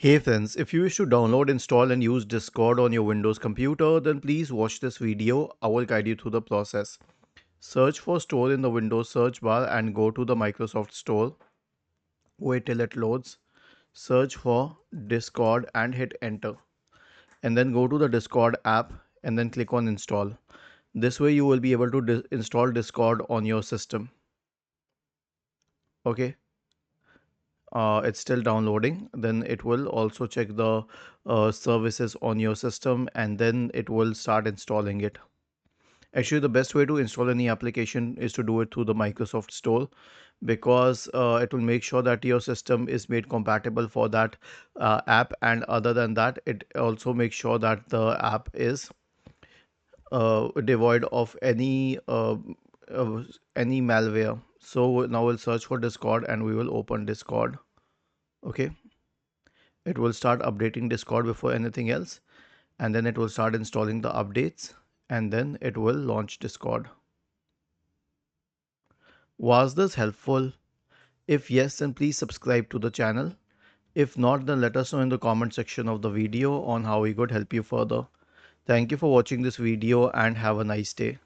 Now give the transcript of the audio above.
Hey friends, if you wish to download, install and use Discord on your Windows computer, then please watch this video. I will guide you through the process. Search for Store in the Windows search bar and go to the Microsoft Store. Wait till it loads. Search for Discord and hit enter. And then go to the Discord app and then click on install. This way you will be able to install Discord on your system. Okay. It's still downloading. Then it will also check the services on your system and then it will start installing it. Actually, the best way to install any application is to do it through the Microsoft Store, because it will make sure that your system is made compatible for that app, and other than that, it also makes sure that the app is devoid of uh, any malware. So now we'll search for Discord and we will open Discord. Okay, it will start updating Discord before anything else, and then it will start installing the updates, and then it will launch Discord. Was this helpful? If yes, then please subscribe to the channel. If not, then let us know in the comment section of the video on how we could help you further. Thank you for watching this video and have a nice day.